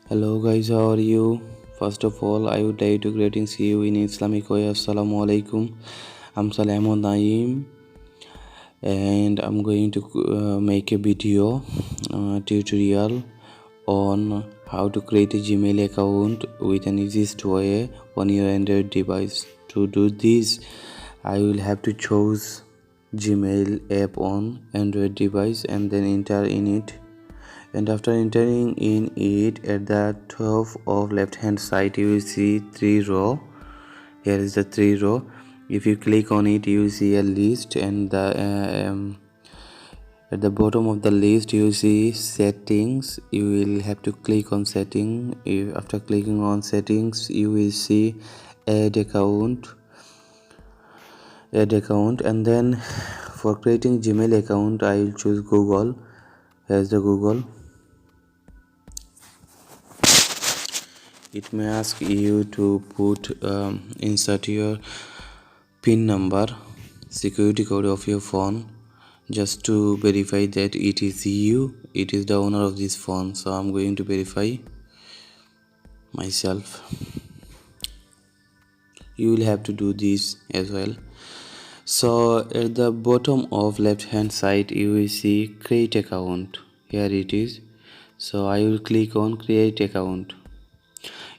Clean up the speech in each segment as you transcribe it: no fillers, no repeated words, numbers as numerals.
Hello guys, how are you? First of all, I would like to greetings you in Islamic way. Assalamu alaikum. I'm Saleh Ahmed Nayeem, and I'm going to make a video tutorial on how to create a Gmail account with an easiest way on your Android device. To do this, I will have to choose Gmail app on Android device and then enter in it. And after entering in it, at the top of left hand side you will see three row. Here is the three row. If you click on it, you will see a list, and at the bottom of the list you will see settings. You will have to click on setting. After clicking on settings, you will see add account, and then for creating Gmail account I will choose Google. Here's the Google. It may ask you to insert your PIN number, security code of your phone, just to verify that it is the owner of this phone. So I'm going to verify myself. You will have to do this as well. So at the bottom of left hand side you will see create account. Here it is. So I will click on create account,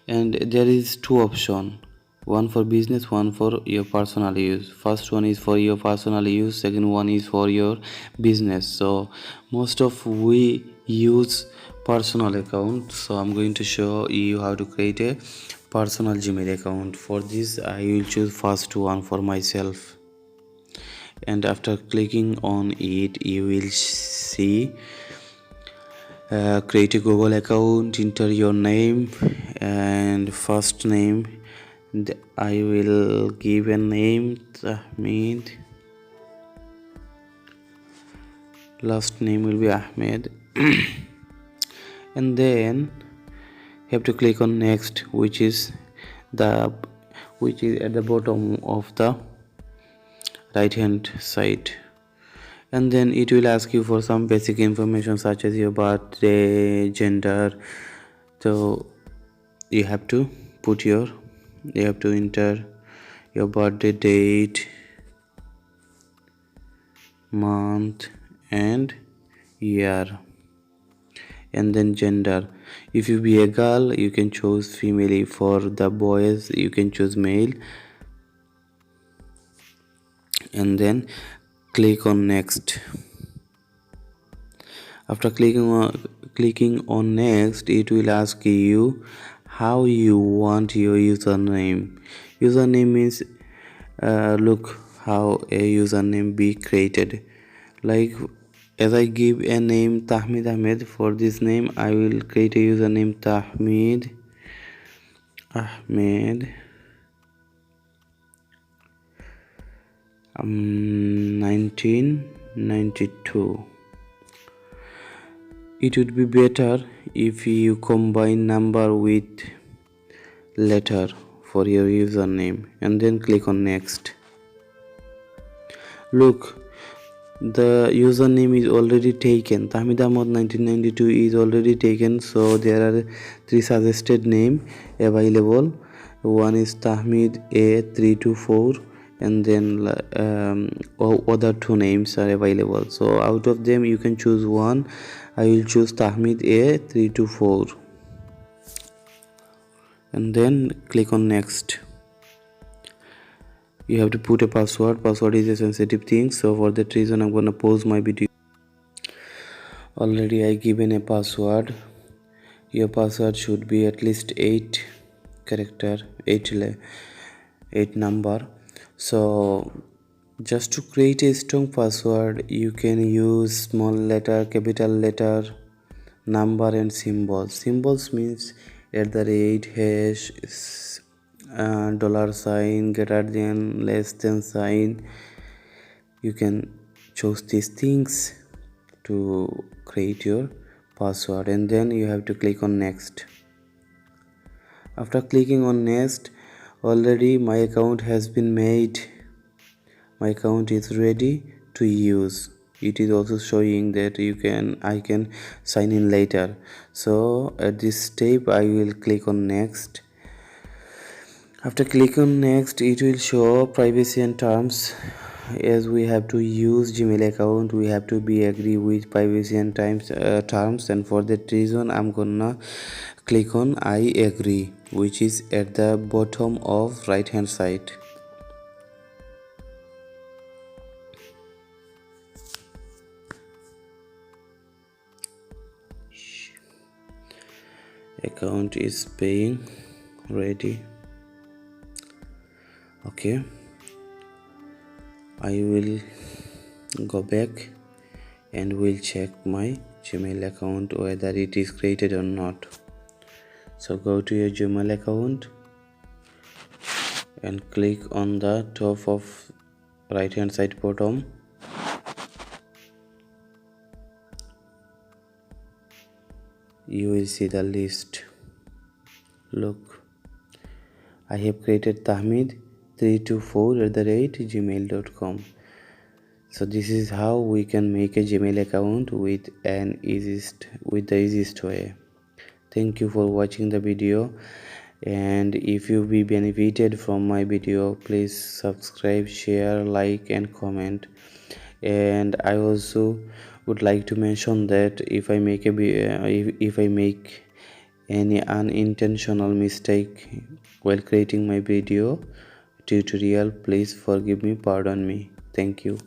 and there is two options, one for business, one for your personal use. First one is for your personal use, second one is for your business. So most of we use personal account, so I'm going to show you how to create a personal Gmail account. For this I will choose first one for myself, and after clicking on it you will see create a Google account, enter your name and first name. I will give a name Tahmid, last name will be Ahmed and then have to click on next, which is at the bottom of the right hand side, and then it will ask you for some basic information such as your birthday, gender. So you have to enter your birthday date, month and year, and then gender. If you be a girl you can choose female, for the boys you can choose male, and then click on next. After clicking on next, it will ask you how you want your username. Username means look how a username be created. Like as I give a name Tahmid Ahmed, for this name I will create a username Tahmid Ahmed 1992. It would be better if you combine number with letter for your username, and then click on next. Look, the username is already taken. Tahmid Ahmed 1992 is already taken, so there are three suggested name available. One is Tahmid A324, and then other two names are available. So out of them you can choose one. I will choose Tahmid A324, and then click on next. You have to put a password. Password is a sensitive thing, so for that reason I'm gonna pause my video. Already I given a password. Your password should be at least 8 character, 8 number. So just to create a strong password you can use small letter, capital letter, number and symbols. Symbols means at the rate, hash, dollar sign, greater than, less than sign. You can choose these things to create your password, and then you have to click on next. After clicking on next, already my account has been made. My account is ready to use. it is also showing that I can sign in later. So at this step I will click on next. After click on next, it will show privacy and terms. As we have to use Gmail account, we have to be agree with privacy and terms, and for that reason I'm gonna click on I agree, which is at the bottom of right hand side. Account is paying, ready. Okay, I will go back and will check my Gmail account whether it is created or not. So go to your Gmail account and click on the top of right hand side bottom. You will see the list. Look, I have created tahmid324@gmail.com. So this is how we can make a Gmail account with the easiest way. Thank you for watching the video, and if you be benefited from my video, please subscribe, share, like and comment. And I also would like to mention that if I make any unintentional mistake while creating my video tutorial, please forgive me, pardon me. Thank you.